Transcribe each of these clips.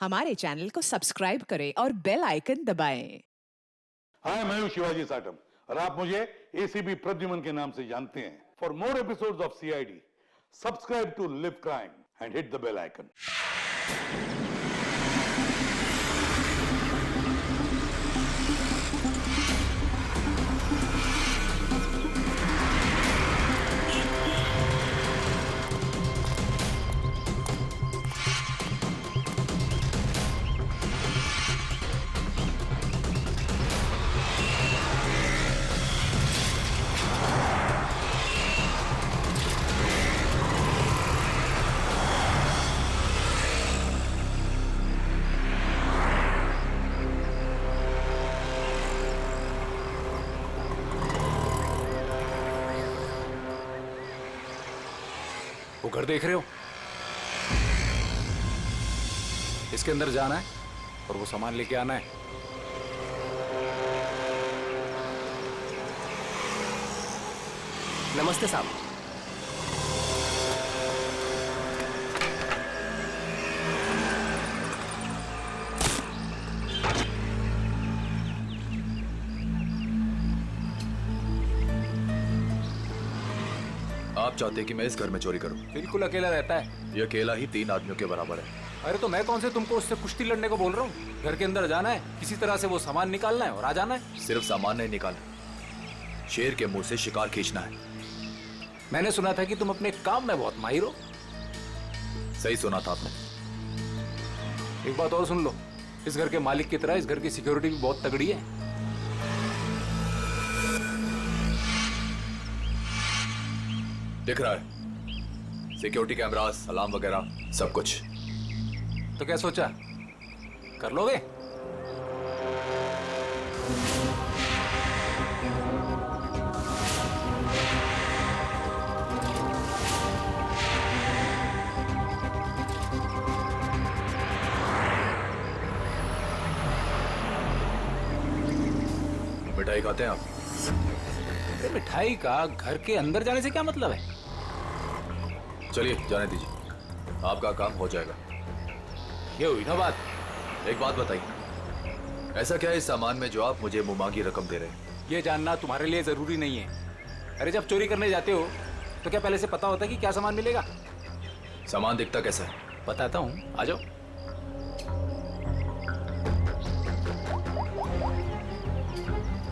हमारे चैनल को सब्सक्राइब करें और बेल आइकन दबाएं। हाय, मैं हूं शिवाजी साटम और आप मुझे एसीपी प्रद्युमन के नाम से जानते हैं। For more episodes of CID, subscribe to live crime and hit the bell icon. वो घर देख रहे हो? इसके अंदर जाना है और वो सामान लेके आना है। नमस्ते साहब। आप चाहते हैं कि मैं इस घर में चोरी करूं? बिल्कुल अकेला रहता है। ये अकेला ही 3 आदमियों के बराबर है। अरे तो मैं कौन से तुमको उससे कुश्ती लड़ने को बोल रहा हूँ? घर के अंदर जाना है, किसी तरह से वो सामान निकालना है और आ जाना है। सिर्फ सामान नहीं निकालना, शेर के मुंह से शिकार खींचना है। मैंने सुना था कि तुम अपने काम में बहुत माहिर हो। सही सुना था आपने। एक बात और सुन लो, इस घर के मालिक की तरह इस घर की सिक्योरिटी भी बहुत तगड़ी है। दिख रहा है, सिक्योरिटी कैमरास, अलार्म वगैरह सब कुछ। तो क्या सोचा, कर लोगे? मिठाई खाते हैं आप? अरे मिठाई का घर के अंदर जाने से क्या मतलब है? चलिए जाने दीजिए, आपका काम हो जाएगा। ये हुई ना बात। एक बात बताइए, ऐसा क्या है इस सामान में जो आप मुझे मुमांगी रकम दे रहे हैं? ये जानना तुम्हारे लिए जरूरी नहीं है। अरे जब चोरी करने जाते हो तो क्या पहले से पता होता है कि क्या सामान मिलेगा? सामान दिखता कैसा है? बताता हूँ, आ जाओ।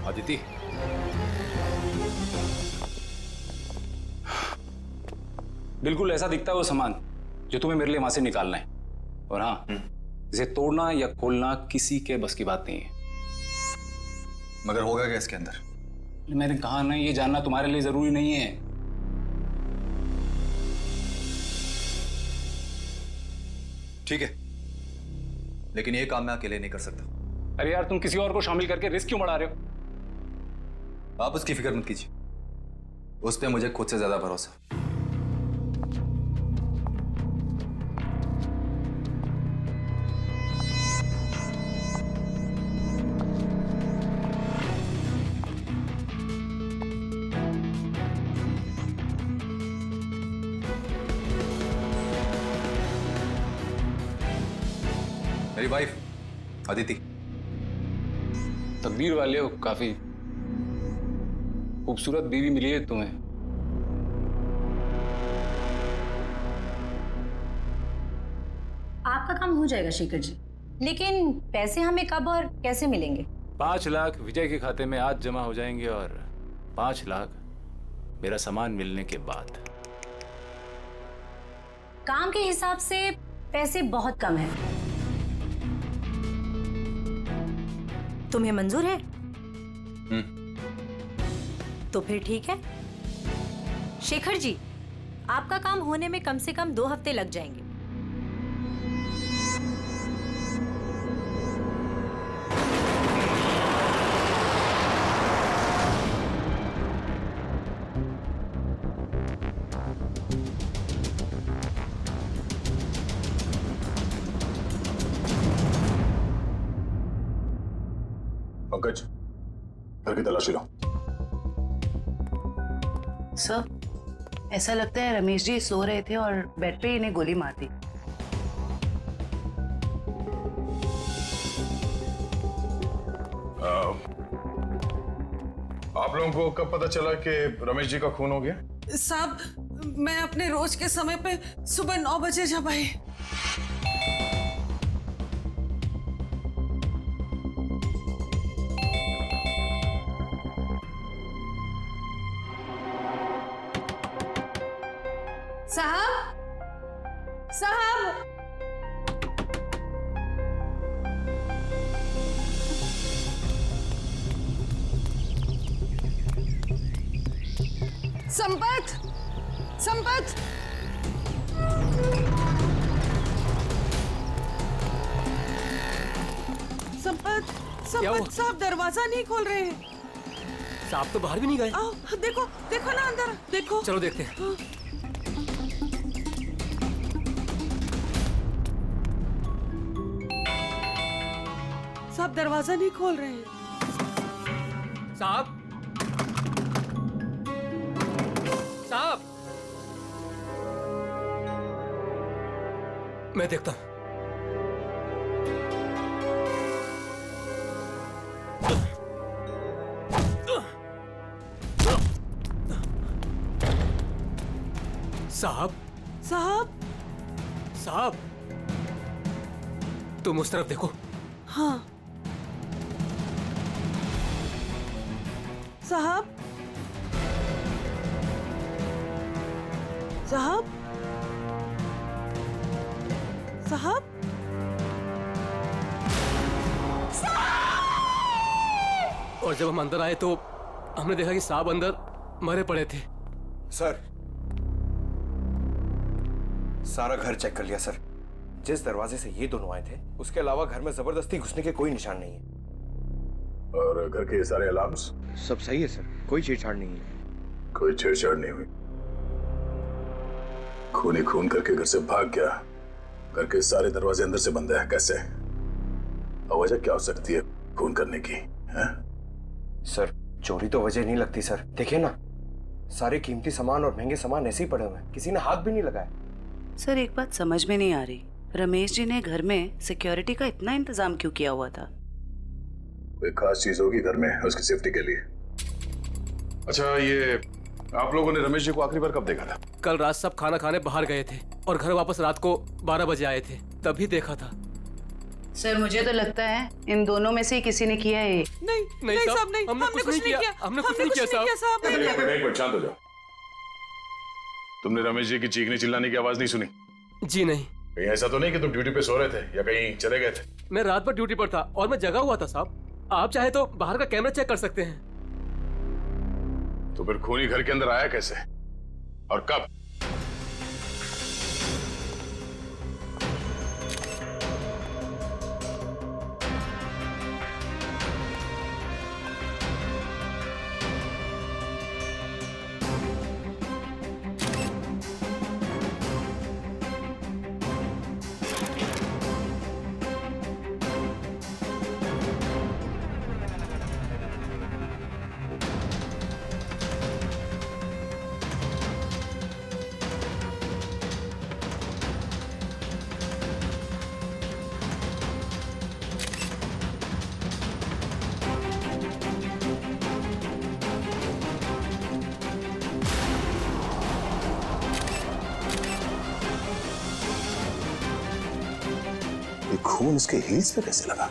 अदिति, बिल्कुल ऐसा दिखता है वो सामान जो तुम्हें मेरे लिए वहां से निकालना है। और हाँ, इसे तोड़ना या खोलना किसी के बस की बात नहीं है। मगर होगा क्या इसके अंदर? मैंने कहा ना, ये जानना तुम्हारे लिए जरूरी नहीं है। ठीक है, लेकिन ये काम मैं अकेले नहीं कर सकता। अरे यार, तुम किसी और को शामिल करके रिस्क क्यों बढ़ा रहे हो? आप उसकी फिक्र मत कीजिए, उस पर मुझे खुद से ज्यादा भरोसा। मेरी वाइफ अदिति। तकदीर वाले हो, काफी खूबसूरत बीवी मिली है तुम्हें। आपका काम हो जाएगा शेखर जी, लेकिन पैसे हमें कब और कैसे मिलेंगे? 5 लाख विजय के खाते में आज जमा हो जाएंगे और 5 लाख मेरा सामान मिलने के बाद। काम के हिसाब से पैसे बहुत कम है। तुम्हें मंजूर है? तो फिर ठीक है शेखर जी, आपका काम होने में कम से कम 2 हफ्ते लग जाएंगे। पंकज, घर की तलाशी लो। सर, ऐसा लगता है रमेश जी सो रहे थे और बेड पे इन्हें गोली मार दी। आप लोगों को कब पता चला कि रमेश जी का खून हो गया? साहब, मैं अपने रोज के समय पे सुबह 9 बजे जब आई। साहब, साहब, संपत, संपत, संपत, संपत साहब दरवाजा नहीं खोल रहे हैं। साहब तो बाहर भी नहीं गए। आओ, देखो, देखो ना अंदर, देखो। चलो देखते हैं। साहब दरवाजा नहीं खोल रहे हैं। साहब, साहब, मैं देखता हूं। साहब, साहब, साहब, तुम उस तरफ देखो। हाँ। साहब, साहब, साहब, और जब हम अंदर आए तो हमने देखा कि साहब अंदर मरे पड़े थे। सर, सारा घर चेक कर लिया सर। जिस दरवाजे से ये दोनों आए थे उसके अलावा घर में जबरदस्ती घुसने के कोई निशान नहीं है। और घर के सारे अलार्म्स? सब सही है सर, कोई छेड़छाड़ नहीं है। कोई छेड़छाड़ नहीं हुई। खून ही खून करके घर से भाग गया। घर के सारे दरवाजे अंदर से बंद है, कैसे? और वजह क्या हो सकती है खून करने की? है? सर, चोरी तो वजह नहीं लगती सर। देखिए ना, सारे कीमती सामान और महंगे सामान ऐसे ही पड़े हुए हैं, किसी ने हाथ भी नहीं लगाया। सर, एक बात समझ में नहीं आ रही, रमेश जी ने घर में सिक्योरिटी का इतना इंतजाम क्यों किया हुआ था? कोई खास चीज होगी घर में उसकी सेफ्टी के लिए। अच्छा, ये आप लोगों ने रमेश जी को आखिरी बार कब देखा था? कल रात सब खाना खाने बाहर गए थे और घर वापस रात को 12 बजे आए थे, तभी देखा था। सर, मुझे तो लगता है इन दोनों में से ही किसी ने किया है ये। नहीं साहब, नहीं, हमने कुछ नहीं किया। हमने कुछ नहीं किया साहब। एक मिनट शांत हो जाओ। तुमने रमेश जी की चीखने चिल्लाने की आवाज नहीं सुनी? जी नहीं। कहीं ऐसा तो नहीं कि तुम ड्यूटी पे सो रहे थे या कहीं चले गए थे? मैं रात भर ड्यूटी पर था और मैं जगा हुआ था साहब। आप चाहे तो बाहर का कैमरा चेक कर सकते हैं। तो फिर खूनी घर के अंदर आया कैसे और कब? खून इसके हील्स पे कैसे लगा?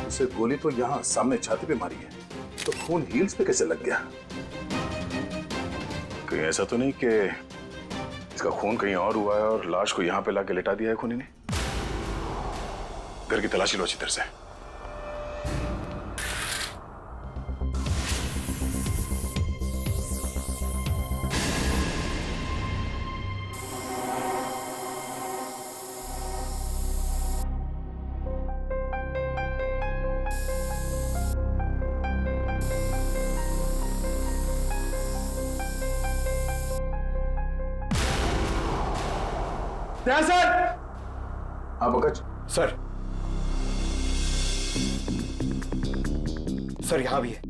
उसे गोली तो यहां सामने छाती पे मारी है, तो खून हील्स पे कैसे लग गया? कहीं ऐसा तो नहीं कि इसका खून कहीं और हुआ है और लाश को यहां पे लाके लिटा दिया है खूनी ने? घर की तलाशी लो अच्छी तरह से। सर! हाँ पंकज। सर, सर यहां भी है।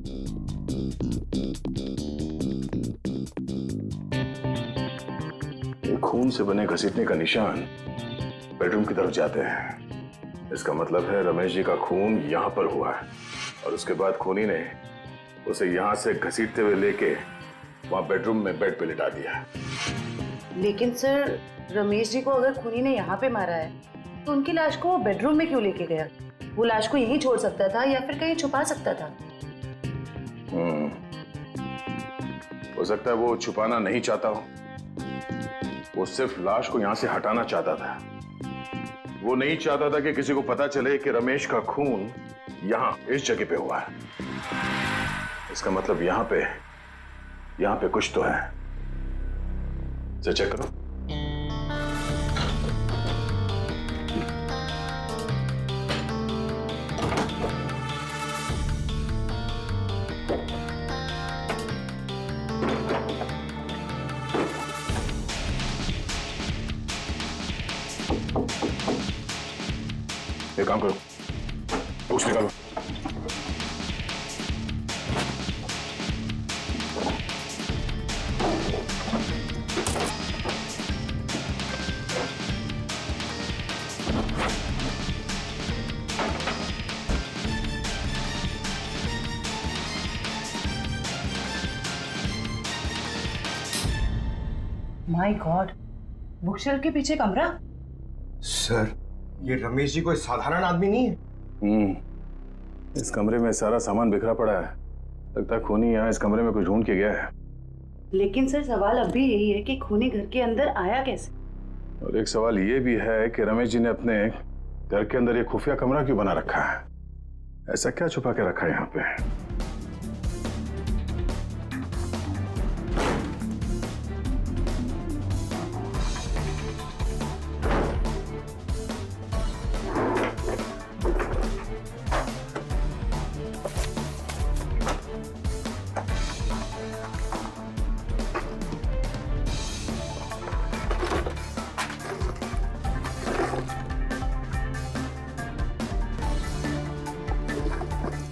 ये खून से बने घसीटने का निशान बेडरूम की तरफ जाते हैं। इसका मतलब है रमेश जी का खून यहाँ पर हुआ है और उसके बाद खूनी ने उसे यहाँ से घसीटते हुए लेके वहां बेडरूम में बेड पे लिटा दिया। लेकिन सर, रमेश जी को अगर खूनी ने यहाँ पे मारा है तो उनकी लाश को वो बेडरूम में क्यों लेके गया? वो लाश को यहीं छोड़ सकता था या फिर कहीं छुपा सकता था। हो सकता है वो छुपाना नहीं चाहता हो, वो सिर्फ लाश को यहां से हटाना चाहता था। वो नहीं चाहता था कि किसी को पता चले कि रमेश का खून यहां इस जगह पे हुआ है। इसका मतलब यहां पे कुछ तो है। चेक करो। एक काम करो, बुक्स निकालो। माय गॉड, बुकशेल्फ के पीछे कमरा। सर, ये रमेश जी कोई साधारण आदमी नहीं है। इस कमरे में सारा सामान बिखरा पड़ा है। लगता है खूनी यहाँ इस कमरे में कुछ ढूंढ के गया है। लेकिन सर, सवाल अब भी यही है कि खूनी घर के अंदर आया कैसे? और एक सवाल ये भी है कि रमेश जी ने अपने घर के अंदर ये खुफिया कमरा क्यों बना रखा है? ऐसा क्या छुपा के रखा है यहाँ पे?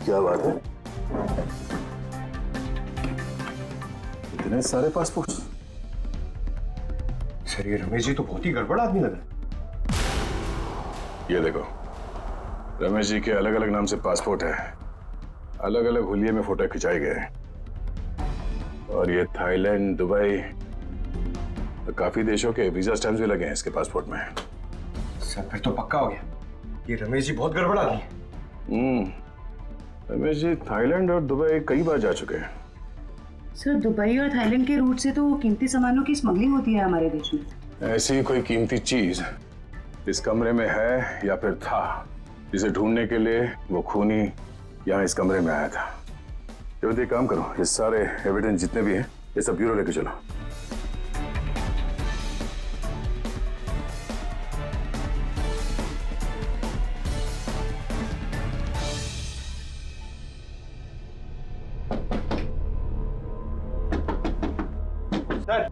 क्या बात है? इतने सारे पासपोर्ट? सर, ये रमेश जी तो बहुत ही गड़बड़ आदमी लग रहा है। ये देखो, रमेश जी के अलग अलग नाम से पासपोर्ट है, अलग अलग हुलिये में फोटो खिंचाए गए हैं। और ये थाईलैंड, दुबई, तो काफी देशों के वीजा स्टैम्प्स भी लगे हैं इसके पासपोर्ट में। सर, फिर तो पक्का हो गया, ये रमेश जी बहुत गड़बड़ आदमी है। रमेश जी थाईलैंड और दुबई कई बार जा चुके हैं। सर, दुबई और थाईलैंड के रूट से तो कीमती सामानों की स्मगलिंग होती है हमारे देश में। ऐसी कोई कीमती चीज इस कमरे में है या फिर था, जिसे ढूंढने के लिए वो खूनी यहाँ इस कमरे में आया था। ये काम करो, ये सारे एविडेंस जितने भी हैं ये सब ब्यूरो लेके चलो। सर,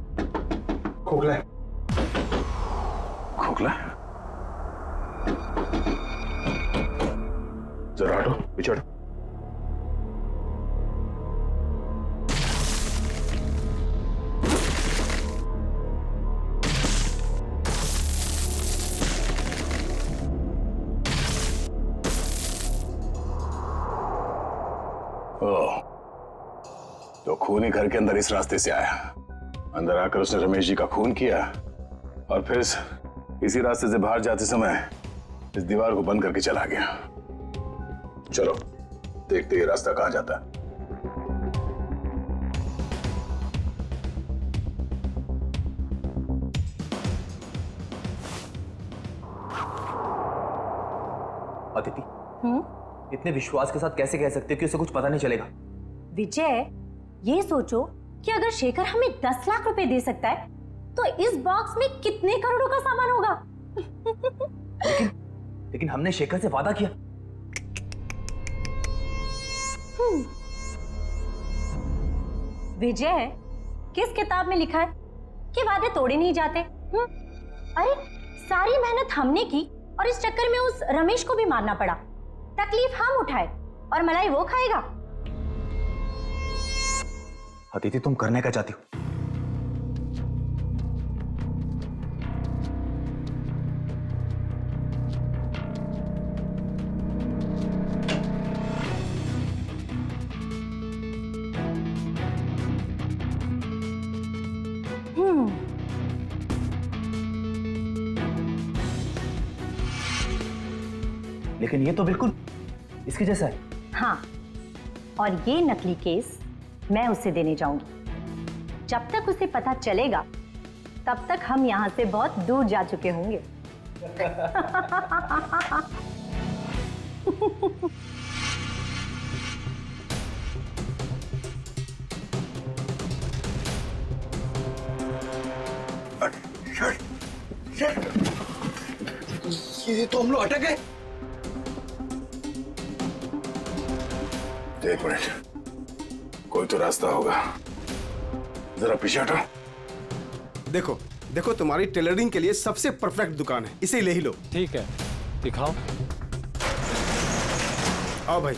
खोखला है। खोखला? जरा हटो, पीछे हटो। ओह, तो खूनी घर के अंदर इस रास्ते से आया। अंदर आकर उसने रमेश जी का खून किया और फिर इसी रास्ते से बाहर जाते समय इस दीवार को बंद करके चला गया। चलो देखते ये रास्ता कहां जाता है। अदिति, इतने विश्वास के साथ कैसे कह सकते हो कि उसे कुछ पता नहीं चलेगा? विजय, ये सोचो कि अगर शेखर हमें 10 लाख रुपए दे सकता है तो इस बॉक्स में कितने करोड़ों का सामान होगा। लेकिन हमने शेखर से वादा किया। विजय, किस किताब में लिखा है कि वादे तोड़े नहीं जाते? अरे सारी मेहनत हमने की और इस चक्कर में उस रमेश को भी मारना पड़ा। तकलीफ हम उठाए और मलाई वो खाएगा। अदिति, तुम करने क्या चाहती हो? लेकिन ये तो बिल्कुल इसके जैसा है। हाँ, और ये नकली केस मैं उसे देने जाऊंगी। जब तक उसे पता चलेगा तब तक हम यहाँ से बहुत दूर जा चुके होंगे। ये तो हम लोग अटक गए। एक मिनट, कोई तो रास्ता होगा। जरा पीछे हटो। देखो देखो, तुम्हारी टेलरिंग के लिए सबसे परफेक्ट दुकान है, इसे ले ही लो। ठीक है, दिखाओ। आओ भाई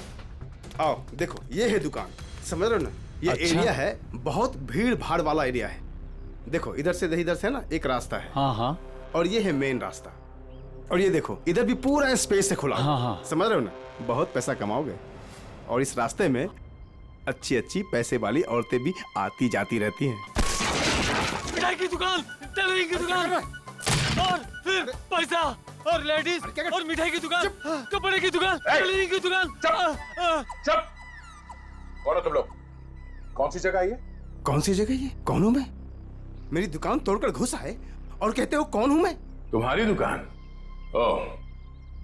आओ, देखो ये है दुकान, समझ रहे हो ना? ये अच्छा। एरिया है, बहुत भीड़ भाड़ वाला एरिया है। देखो इधर से ना एक रास्ता है। हाँ हाँ। और ये है मेन रास्ता। और ये देखो इधर भी पूरा स्पेस है खुला। हाँ हाँ। समझ रहे हो ना? बहुत पैसा कमाओगे। और इस रास्ते में अच्छी अच्छी पैसे वाली औरतें भी आती जाती रहती हैं। मिठाई की दुकान, टेलरिंग की दुकान, और फिर पैसा और लेडीज और मिठाई की दुकान, कपड़े की दुकान, टेलरिंग की दुकान। चुप! कौन हो तुम लोग? कौन सी जगह है? कौन सी जगह ये? कौन हूं मैं? मेरी दुकान तोड़कर घुस आए और कहते हो कौन हूं मैं? तुम्हारी दुकान? ओह,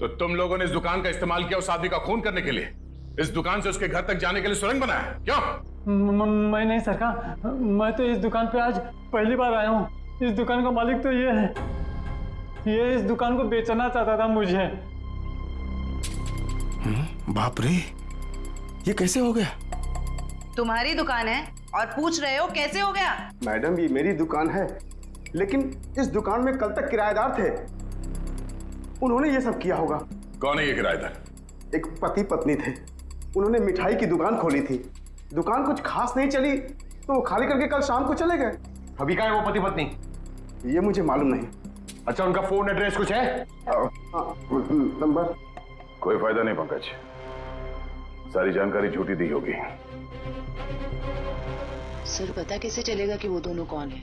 तो तुम लोगों ने इस दुकान का इस्तेमाल किया उस आदमी का खून करने के लिए? इस दुकान से उसके घर तक जाने के लिए सुरंग बनाया? क्यों? मैं नहीं सरकार, मैं तो इस दुकान पे आज पहली बार आया हूँ। इस दुकान का मालिक तो ये है। ये इस दुकान को बेचना चाहता था मुझे। बाप रे, ये कैसे हो गया? तुम्हारी दुकान है और पूछ रहे हो कैसे हो गया? मैडम ये मेरी दुकान है, लेकिन इस दुकान में कल तक किराएदार थे, उन्होंने ये सब किया होगा। कौन है ये किराएदार? एक पति पत्नी थे, उन्होंने मिठाई की दुकान खोली थी। दुकान कुछ खास नहीं चली तो वो खाली करके कल शाम को चले गए। अभी कहाँ है वो पति पत्नी? ये मुझे मालूम नहीं। अच्छा, उनका फोन एड्रेस कुछ है? नंबर? कोई फायदा नहीं पंकज, सारी जानकारी झूठी दी होगी। सर पता कैसे चलेगा कि वो दोनों कौन है?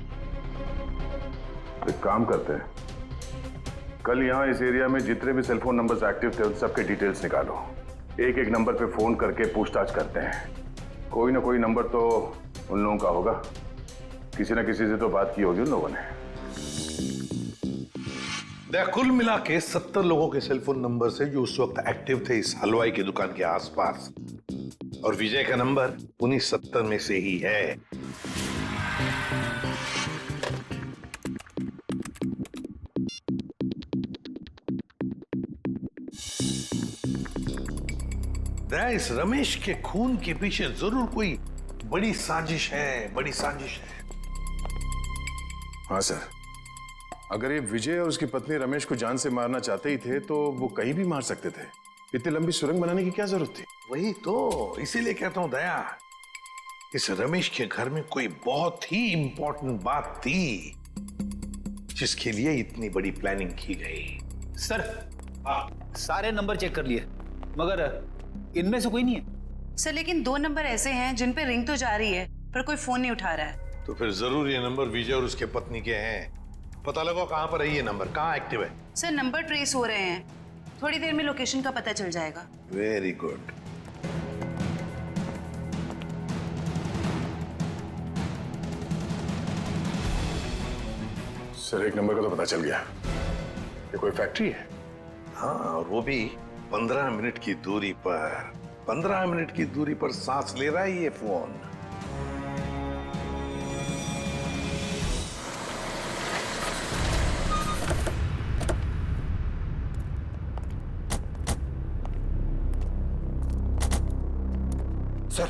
एक काम करते हैं, कल यहाँ इस एरिया में जितने भी सेलफोन नंबर्स एक्टिव थे उन सबके डिटेल्स निकालो। एक एक नंबर पे फोन करके पूछताछ करते हैं। कोई ना कोई नंबर तो उन लोगों का होगा, किसी ना किसी से तो बात की होगी उन लोगों ने। कुल मिला के 70 लोगों के सेलफोन नंबर से जो उस वक्त एक्टिव थे इस हलवाई की दुकान के आसपास, और विजय का नंबर उन्हीं 70 में से ही है। इस रमेश के खून के पीछे जरूर कोई बड़ी साजिश है, बड़ी साजिश है। हाँ सर, अगर ये विजय और उसकी पत्नी रमेश को जान से मारना चाहते ही थे तो वो कहीं भी मार सकते थे। इतनी लंबी सुरंग बनाने की क्या जरूरत थी? वही तो, इसीलिए कहता हूं दया, इस रमेश के घर में कोई बहुत ही इंपॉर्टेंट बात थी जिसके लिए इतनी बड़ी प्लानिंग की गई। सर, सारे नंबर चेक कर लिए मगर इनमें से कोई नहीं है। सर लेकिन 2 नंबर ऐसे हैं जिन पे रिंग तो जा रही है पर कोई फोन नहीं उठा रहा है। तो फिर जरूर ये नंबर विजय और उसके पत्नी के हैं। पता लगाओ कहां पर है ये नंबर, कहां एक्टिव है। सर नंबर ट्रेस हो रहे हैं, थोड़ी देर में लोकेशन का पता चल जाएगा। Very good. सर एक नंबर का तो पता चल गया, ये कोई फैक्ट्री है। हाँ, और वो भी 15 मिनट की दूरी पर। 15 मिनट की दूरी पर सांस ले रहा है ये फोन। सर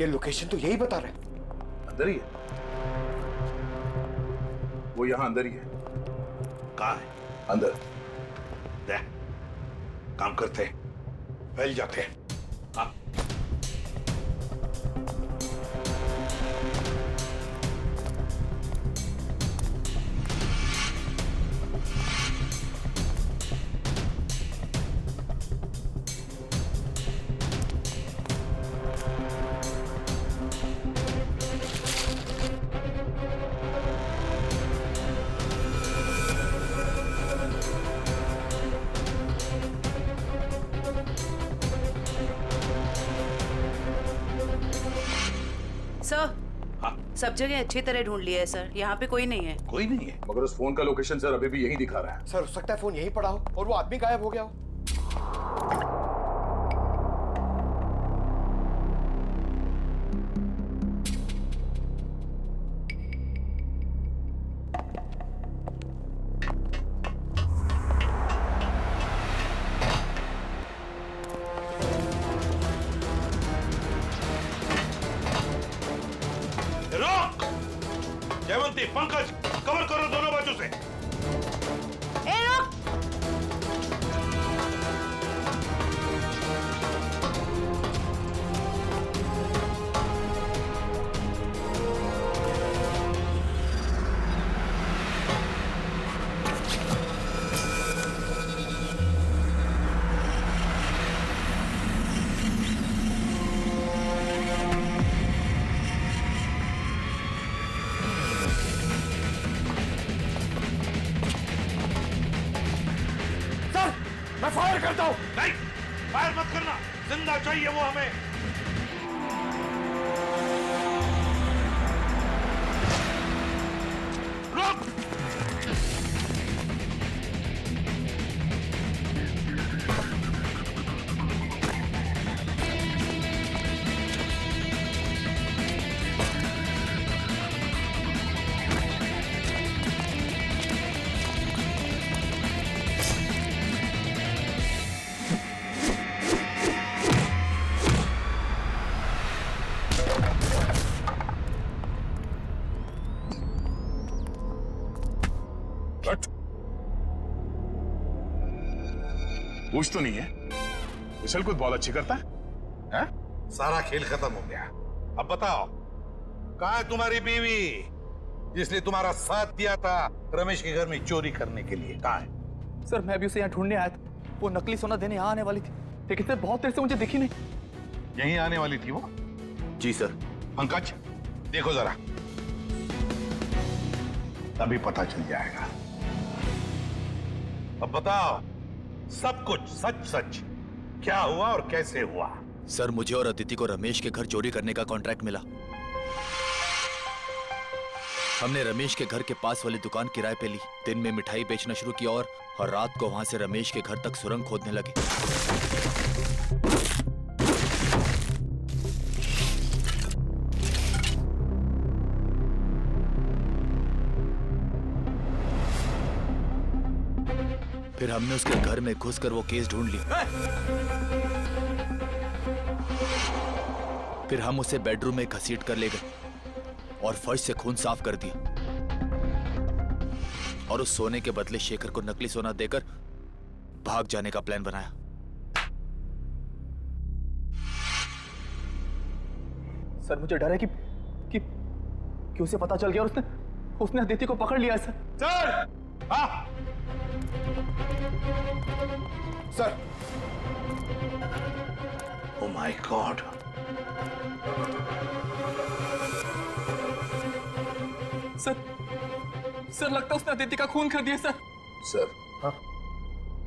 ये लोकेशन तो यही बता रहे हैं। अंदर ही है वो, यहाँ अंदर ही है। कहाँ है? अंदर। देख, काम करते हैं, फैल जाते हैं। हाँ। सब जगह अच्छी तरह ढूंढ लिया है सर, यहाँ पे कोई नहीं है। कोई नहीं है? मगर उस फोन का लोकेशन सर अभी भी यही दिखा रहा है। सर हो सकता है फोन यहीं पड़ा हो और वो आदमी गायब हो गया हो। रोक! जयवंती, पंकज, कवर करो दोनों बाजू से। ए रुक! मैं फायर करता हूं। नहीं, फायर मत करना, जिंदा चाहिए वो हमें। रोक! पूछ तो नहीं है? विशल कुछ बहुत अच्छी करता है? सारा खेल खत्म हो गया। अब बताओ, कहाँ है तुम्हारी बीवी जिसने तुम्हारा साथ दिया था रमेश के घर में चोरी करने के लिए? कहाँ है? सर मैं भी उसे यहाँ ढूंढने आया था। वो नकली सोना देने यहाँ आने वाली थी, लेकिन सर बहुत देर से मुझे दिखी नहीं। यहीं आने वाली थी वो? जी सर। पंकज, देखो जरा, तभी पता चल जाएगा। अब बताओ, सब कुछ सच सच क्या हुआ और कैसे हुआ? सर मुझे और अदिति को रमेश के घर चोरी करने का कॉन्ट्रैक्ट मिला। हमने रमेश के घर के पास वाली दुकान किराए पे ली, दिन में मिठाई बेचना शुरू किया और रात को वहां से रमेश के घर तक सुरंग खोदने लगे। फिर हमने उसके घर में घुसकर वो केस ढूंढ ली। फिर हम उसे बेडरूम में घसीट कर ले गए और फर्श से खून साफ कर दिया और उस सोने के बदले शेखर को नकली सोना देकर भाग जाने का प्लान बनाया। सर मुझे डर है कि उसे पता चल गया और उसने अदिति को पकड़ लिया। Sir sir oh my God, sir लगता है उसने अदिति का खून कर दिया। सर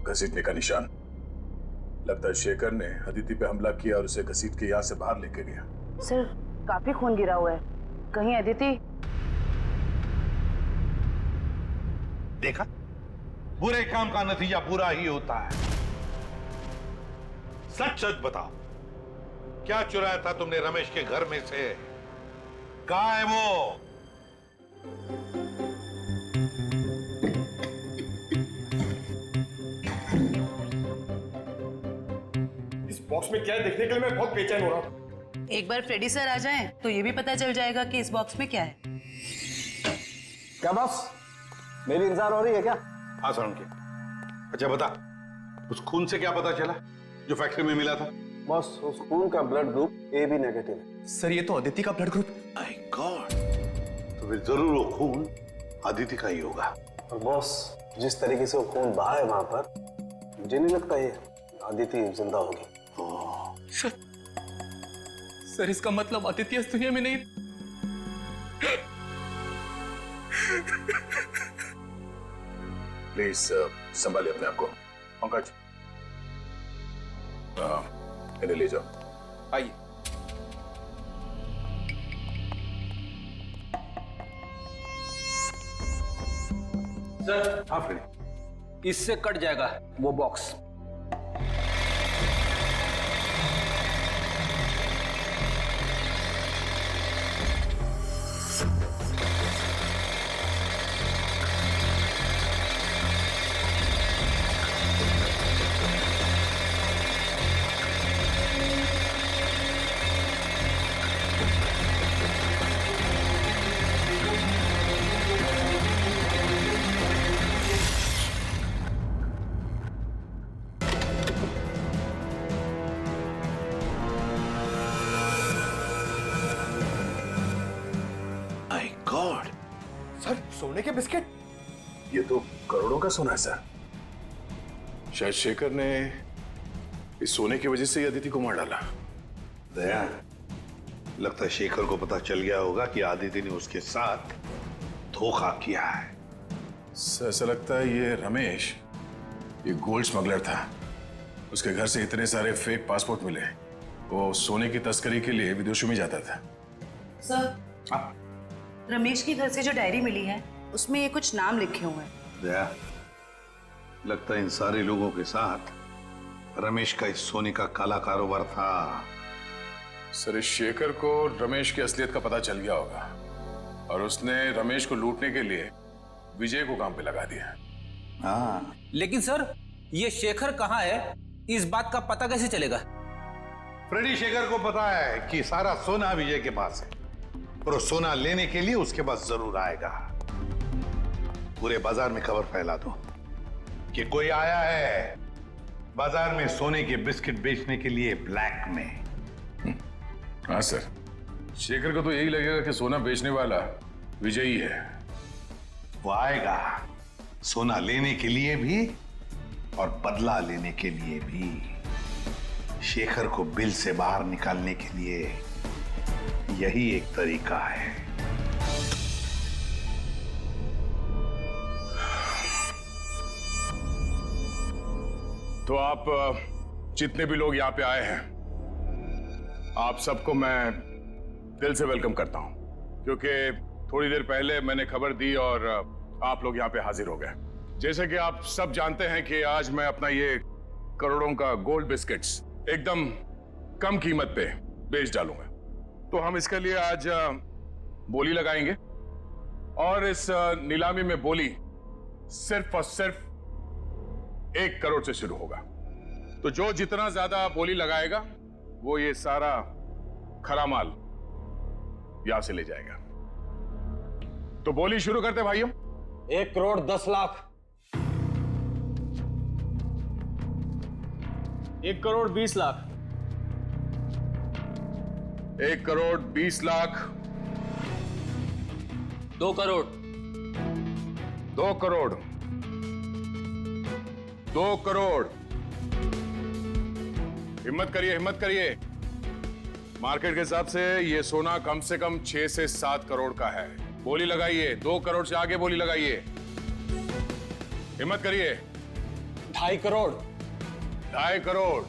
घसीटने का निशान। लगता है शेखर ने अदिति पे हमला किया और उसे घसीट के यहाँ से बाहर लेके गया। सर काफी खून गिरा हुआ है, कहीं अदिति? देखा, बुरे काम का नतीजा बुरा ही होता है। सच सच बताओ, क्या चुराया था तुमने रमेश के घर में से? कहाँ है वो? इस बॉक्स में क्या है देखने के लिए मैं बहुत बेचैन हो रहा हूँ। एक बार फ्रेडी सर आ जाएं तो ये भी पता चल जाएगा कि इस बॉक्स में क्या है। क्या बॉस, मेरी इंतजार हो रही है क्या? हाँ सर उनके। अच्छा बता, उस खून से क्या पता चला जो फैक्ट्री में मिला था? बॉस, उस खून का ब्लड ग्रुप AB नेगेटिव है। सर ये तो अदिति का ब्लड ग्रुप। माय गॉड, तो फिर जरूर वो खून अदिति का ही होगा। और बॉस, जिस तरीके से वो खून बहा है वहां पर, मुझे नहीं लगता ये अदिति जिंदा होगी। सर इसका मतलब अदिति इस दुनिया में नहीं। प्लीज संभालिए अपने आप को। पंकज इन्हें ले जाओ। आइए। सर हाँ फ्रेडी, इससे कट जाएगा वो बॉक्स। माय गॉड, सर सोने के बिस्किट? ये तो करोड़ों का सोना है सर। शायद शेखर ने इस सोने की वजह से ही अदिति को मार डाला। दया, लगता है शेखर को पता चल गया होगा कि आदिति ने उसके साथ धोखा किया है। ऐसा लगता है ये रमेश ये गोल्ड स्मगलर था। उसके घर से इतने सारे फेक पासपोर्ट मिले। वो सोने की तस्करी के लिए विदेशों में जाता था। सर, रमेश के घर से जो डायरी मिली है उसमें ये कुछ नाम लिखे हुए हैं। दया, लगता है इन सारे लोगों के साथ रमेश का इस सोने का काला कारोबार था। सर, इस शेखर को रमेश की असलियत का पता चल गया होगा और उसने रमेश को लूटने के लिए विजय को काम पे लगा दिया। हाँ, लेकिन सर ये शेखर कहाँ है, इस बात का पता कैसे चलेगा? फ्रेडी, शेखर को पता है कि सारा सोना विजय के पास है और वो सोना लेने के लिए उसके पास जरूर आएगा। पूरे बाजार में खबर फैला दो कि कोई आया है बाजार में सोने के बिस्किट बेचने के लिए ब्लैक में। हाँ सर, शेखर को तो यही लगेगा कि सोना बेचने वाला विजय ही है। वो आएगा सोना लेने के लिए भी और बदला लेने के लिए भी। शेखर को बिल से बाहर निकालने के लिए यही एक तरीका है। तो आप जितने भी लोग यहाँ पे आए हैं, आप सबको मैं दिल से वेलकम करता हूं, क्योंकि थोड़ी देर पहले मैंने खबर दी और आप लोग यहाँ पे हाजिर हो गए। जैसे कि आप सब जानते हैं कि आज मैं अपना ये करोड़ों का गोल्ड बिस्किट्स एकदम कम कीमत पे बेच डालूंगा। तो हम इसके लिए आज बोली लगाएंगे और इस नीलामी में बोली सिर्फ और सिर्फ 1 करोड़ से शुरू होगा। तो जो जितना ज्यादा बोली लगाएगा वो ये सारा खरा माल यहां से ले जाएगा। तो बोली शुरू करते भाइयों। 1 करोड़ 10 लाख। 1 करोड़ 20 लाख। 1 करोड़ 20 लाख। 2 करोड़। 2 करोड़। 2 करोड़। हिम्मत करिए, हिम्मत करिए। मार्केट के हिसाब से ये सोना कम से कम 6 से 7 करोड़ का है। बोली लगाइए, 2 करोड़ से आगे बोली लगाइए। हिम्मत करिए। 2.5 करोड़। 2.5 करोड़।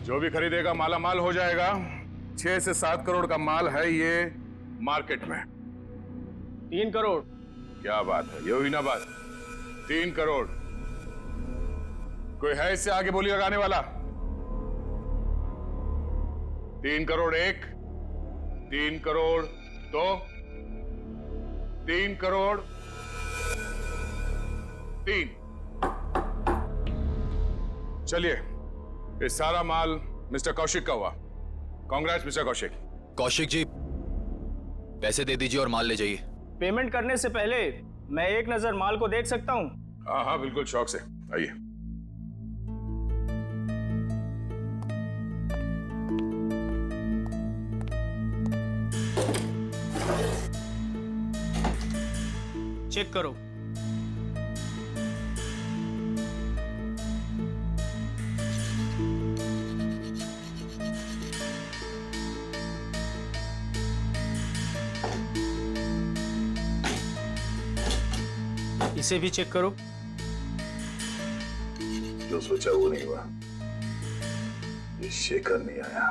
जो भी खरीदेगा माला माल हो जाएगा। 6 से 7 करोड़ का माल है ये मार्केट में। 3 करोड़। क्या बात है, ये हुई ना बात। 3 करोड़। कोई है इससे आगे बोली लगाने वाला? 3 करोड़ 1, 3 करोड़ 2, 3 करोड़ 3। चलिए, ये सारा माल मिस्टर कौशिक का हुआ। कांग्रेस मिस्टर कौशिक। कौशिक जी, पैसे दे दीजिए और माल ले जाइए। पेमेंट करने से पहले मैं एक नजर माल को देख सकता हूँ? हाँ हाँ बिल्कुल, शौक से आइए। चेक करो। इसे भी चेक करो। जो सोचा वो नहीं हुआ। ये शेखर नहीं आया।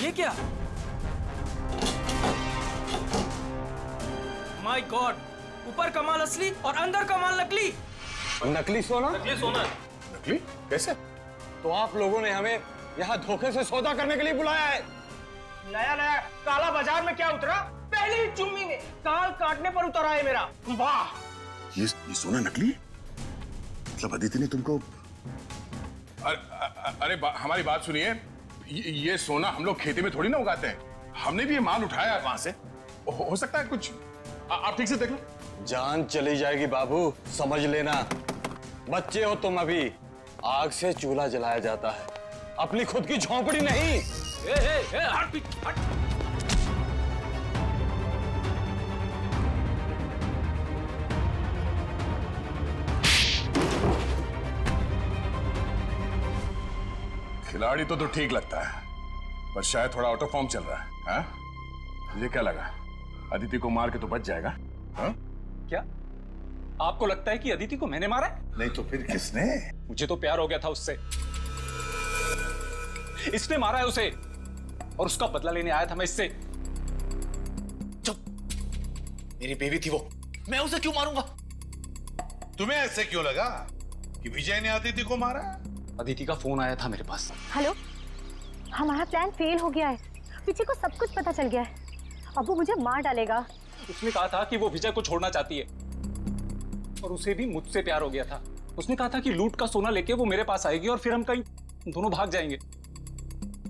ये क्या? माय गॉड, ऊपर का माल असली और अंदर का माल नकली। नकली सोना? नकली सोना। नकली? कैसे? तो आप लोगों ने हमें यहाँ धोखे से सौदा करने के लिए बुलाया है? नया नया काला बाजार में क्या उतरा? पहली ही चुम्मी में काल काटने पर उतरा है मेरा। वाह! ये सोना नकली? मतलब अदिति ने तुमको? अरे हमारी बात सुनिए, ये सोना हम लोग खेती में थोड़ी ना उगाते हैं। हमने भी ये माल उठाया वहां से। हो सकता है कुछ, आप ठीक से देख लो। जान चली जाएगी बाबू, समझ लेना। बच्चे हो तुम अभी, आग से चूल्हा जलाया जाता है, अपनी खुद की झोंपड़ी नहीं। हट। खिलाड़ी तो ठीक लगता है, पर शायद थोड़ा आउट ऑफ फॉर्म चल रहा है। हाँ? मुझे क्या लगा, अदिति को मार के तो बच जाएगा। हाँ? क्या आपको लगता है कि अदिति को मैंने मारा है? नहीं तो फिर किसने? मुझे तो प्यार हो गया था उससे, इसने मारा है उसे, और उसका बदला लेने आया था मैं इससे। चुप, मेरी बेबी थी वो, मैं उसे क्यों मारूंगा? तुम्हें ऐसे क्यों लगा कि विजय ने अदिति को मारा? अदिति का फोन आया था मेरे पास। हेलो, हमारा प्लान फेल हो गया है, विजय को सब कुछ पता चल गया है, अब वो मुझे मार डालेगा। उसने कहा था कि वो विजय को छोड़ना चाहती है, और उसे भी मुझसे प्यार हो गया था। उसने कहा था कि लूट का सोना लेके वो मेरे पास आएगी और फिर हम कहीं दोनों भाग जाएंगे।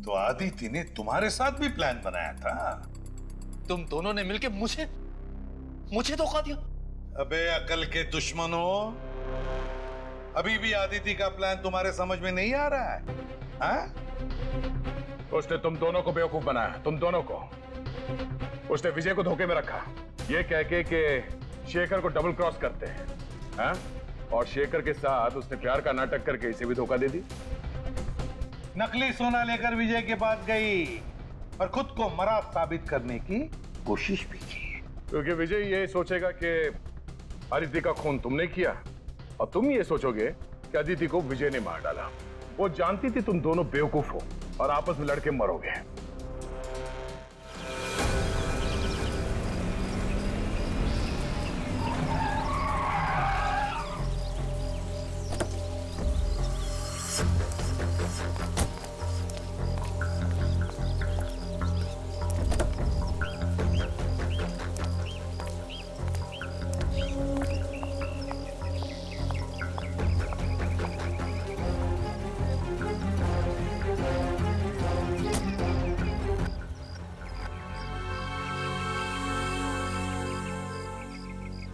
तो अदिति ने तुम्हारे साथ भी प्लान बनाया था? तुम दोनों ने मिलकर मुझे धोखा दिया। अबे अकल के दुश्मनों, अभी भी अदिति का प्लान तुम्हारे समझ में नहीं आ रहा है? हाँ? उसने तुम दोनों को बेवकूफ बनाया, तुम दोनों को। उसने विजय को धोखे में रखा, ये कह के कि शेखर को डबल क्रॉस करते हैं। हाँ? और शेखर के साथ उसने प्यार का नाटक करके इसे भी धोखा दे दी। नकली सोना लेकर विजय के पास गई और खुद को मरा साबित करने की कोशिश भी की, क्योंकि विजय ये सोचेगा कि अदिति का खून तुमने किया, और तुम ये सोचोगे कि अदिति को विजय ने मार डाला। वो जानती थी तुम दोनों बेवकूफ हो और आपस में लड़के मरोगे।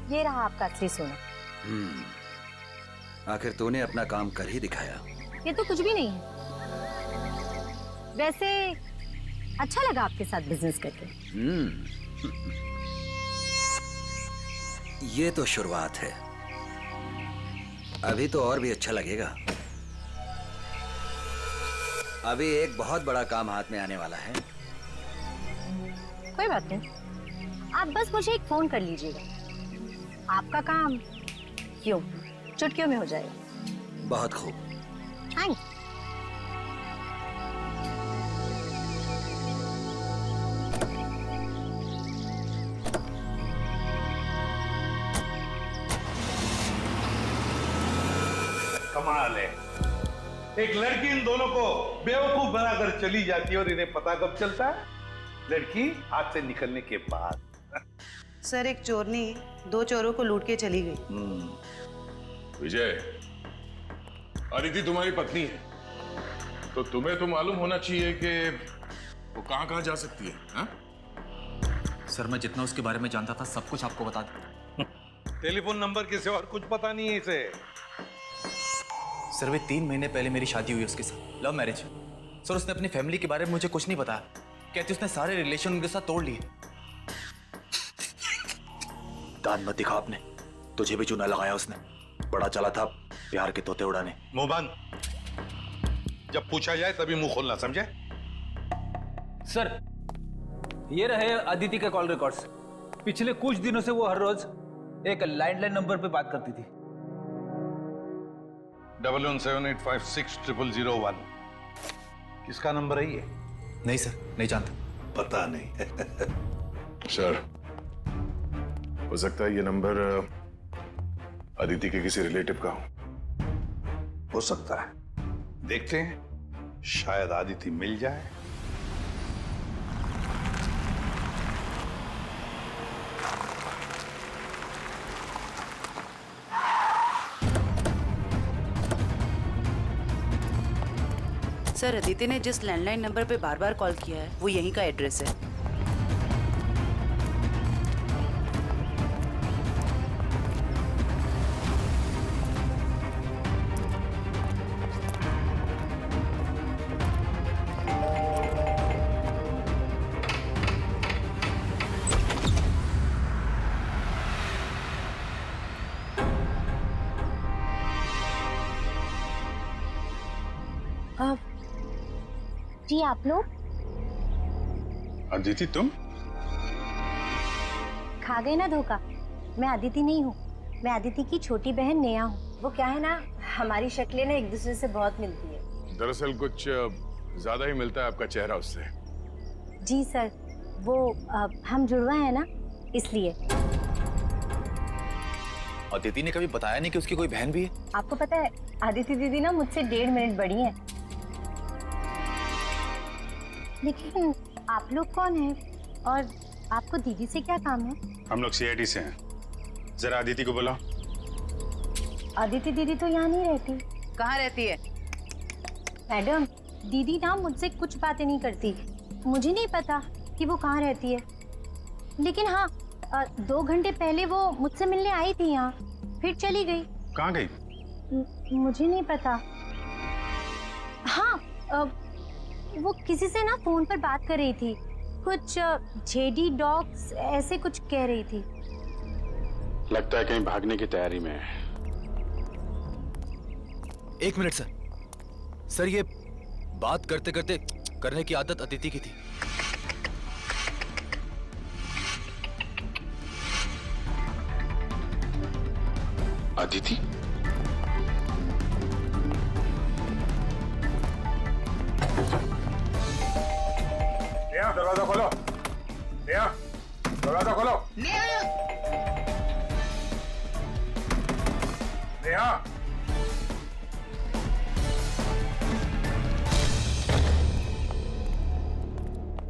ये रहा आपका असली सोना। आखिर तूने अपना काम कर ही दिखाया। ये तो कुछ भी नहीं है, वैसे अच्छा लगा आपके साथ बिजनेस करके। ये तो शुरुआत है, अभी तो और भी अच्छा लगेगा। अभी एक बहुत बड़ा काम हाथ में आने वाला है। कोई बात नहीं, आप बस मुझे एक फोन कर लीजिएगा, आपका काम क्यों चुटकियों में हो जाएगा। बहुत खूब। थैंक्स। कमाल है, एक लड़की इन दोनों को बेवकूफ बनाकर चली जाती है और इन्हें पता कब चलता है? लड़की हाथ से निकलने के बाद। सर, एक चोरनी 2 चोरों को लूट के चली गई। विजय, अदिति तुम्हारी पत्नी है, तो तुम्हें तो मालूम होना चाहिए कि वो कहां जा सकती है। हा? सर, मैं जितना उसके बारे में जानता था सब कुछ आपको बता दूं। टेलीफोन नंबर के सिवा और कुछ पता नहीं है इसे। सर, वे 3 महीने पहले मेरी शादी हुई उसके साथ, लव मैरिज। सर, उसने अपनी फैमिली के बारे में मुझे कुछ नहीं बताया, कहती उसने सारे रिलेशन उनके साथ तोड़ लिए। दान मत दिखा आपने, तुझे भी चूना लगाया उसने। बड़ा चला था प्यार के तोते उड़ाने। मुंह बंद, जब पूछा जाए तभी मुंह खोलना, समझे? सर, ये रहे अदिति के कॉल रिकॉर्ड्स। पिछले कुछ दिनों से वो हर रोज एक लैंडलाइन नंबर पे बात करती थी। 1178560001। किसका नंबर है ये? नहीं सर, नहीं जानता। पता नहीं। सर, हो सकता है ये नंबर अदिति के किसी रिलेटिव का हो सकता है, देखते हैं, शायद अदिति मिल जाए। सर, अदिति ने जिस लैंडलाइन नंबर पे बार बार कॉल किया है वो यहीं का एड्रेस है। जी आप लोग? अदिति तुम? खा गए ना धोखा। मैं अदिति नहीं हूँ, मैं अदिति की छोटी बहन नेहा हूँ। वो क्या है ना, हमारी शक्लें ना एक दूसरे से बहुत मिलती है। दरअसल कुछ ज्यादा ही मिलता है आपका चेहरा उससे। जी सर, वो हम जुड़वा है ना, इसलिए। अदिति ने कभी बताया नहीं कि उसकी कोई बहन भी है? आपको पता है, अदिति दीदी ना मुझसे 1.5 मिनट बड़ी है। लेकिन आप लोग कौन हैं और आपको दीदी से क्या काम है? हम लोग सीआईडी से हैं। जरा अदिति को बुलाओ। अदिति दीदी तो यहाँ नहीं रहती। कहाँ रहती है? मैडम, दीदी ना मुझसे कुछ बातें नहीं करती। मुझे नहीं पता कि वो कहाँ रहती है, लेकिन हाँ 2 घंटे पहले वो मुझसे मिलने आई थी यहाँ, फिर चली गई। कहाँ गई? मुझे नहीं पता। हाँ वो किसी से ना फोन पर बात कर रही थी, कुछ जेडी डॉग्स ऐसे कुछ कह रही थी। लगता है कहीं भागने की तैयारी में है। 1 मिनट सर। सर, ये बात करते करते करने की आदत अदिति की थी। अदिति? दरवाजा खोलो। नेहा, दरवाजा खोलो। नेहा।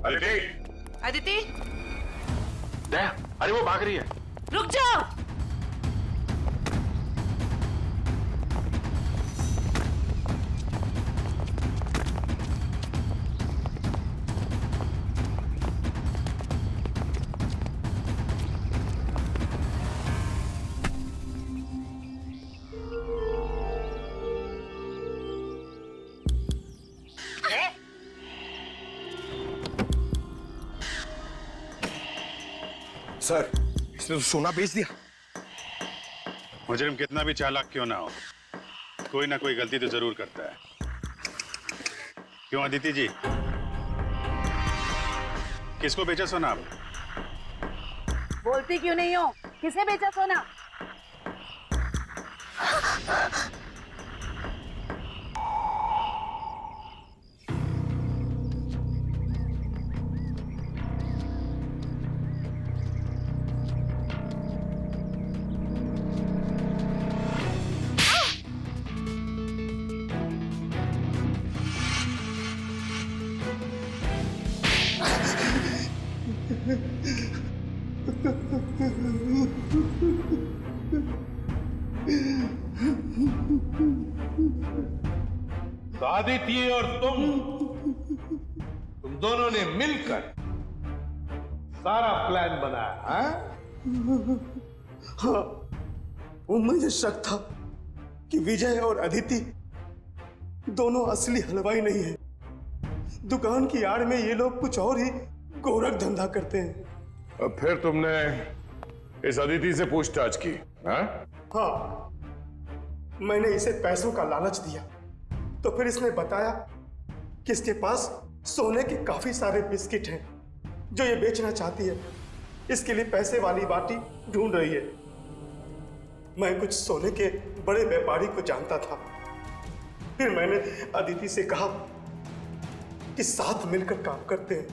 अदिति। अदिति, अरे वो भाग रही है। रुक जाओ। सर, इसने तो सोना बेच दिया। मुजरिम कितना भी चालाक क्यों ना हो, कोई ना कोई गलती तो जरूर करता है। क्यों अदिति जी, किसको बेचा सोना आप? बोलती क्यों नहीं हो? किसे बेचा सोना? तो अदिति और तुम दोनों ने मिलकर सारा प्लान बनाया, हाँ? हाँ, वो मुझे शक था कि विजय और अदिति दोनों असली हलवाई नहीं है। दुकान की आड़ में ये लोग कुछ और ही गोरख धंधा करते हैं। अब फिर तुमने इस अदिति से पूछताछ की? हाँ? हाँ, मैंने इसे पैसों का लालच दिया, तो फिर इसने बताया कि इसके पास सोने के काफी सारे बिस्किट हैं जो ये बेचना चाहती है। इसके लिए पैसे वाली बाटी ढूंढ रही है। मैं कुछ सोने के बड़े व्यापारी को जानता था। फिर मैंने अदिति से कहा कि साथ मिलकर काम करते हैं।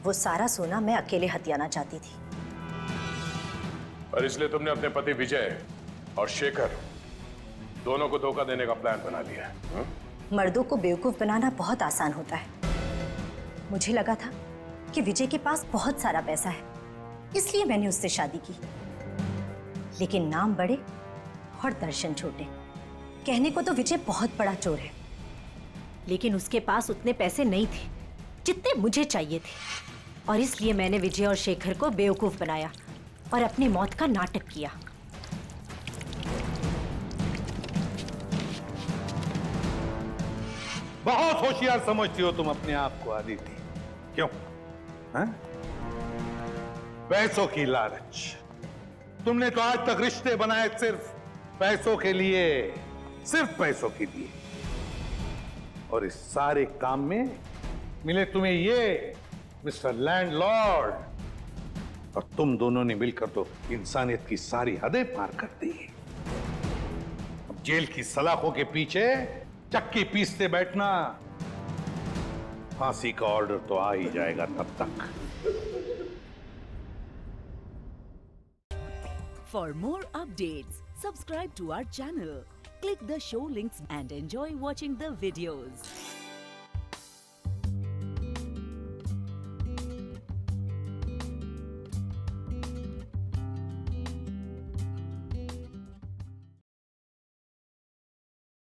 वो सारा सोना मैं अकेले हथियाना चाहती थी। और इसलिए तुमने अपने पति विजय और शेखर दोनों को धोखा देने का प्लान बना लिया है? मर्दों को बेवकूफ बनाना बहुत आसान होता है। मुझे लगा था कि विजय के पास बहुत सारा पैसा है, इसलिए मैंने उससे शादी की। लेकिन नाम बड़े और दर्शन छोटे। कहने को तो विजय बहुत बड़ा चोर है, लेकिन उसके पास उतने पैसे नहीं थे जितने मुझे चाहिए थे। और इसलिए मैंने विजय और शेखर को बेवकूफ बनाया और अपनी मौत का नाटक किया। बहुत होशियार समझती हो तुम अपने आप को आदिति। क्यों? हाँ? पैसों की लालच। तुमने तो आज तक रिश्ते बनाए सिर्फ पैसों के लिए, सिर्फ पैसों के लिए। और इस सारे काम में मिले तुम्हें ये मिस्टर लैंडलॉर्ड, और तुम दोनों ने मिलकर तो इंसानियत की सारी हदें पार कर दी। अब जेल की सलाखों के पीछे चक्की पीसते बैठना, फांसी का ऑर्डर तो आ ही जाएगा तब तक। For more updates, subscribe to our channel, click the show links and enjoy watching the videos.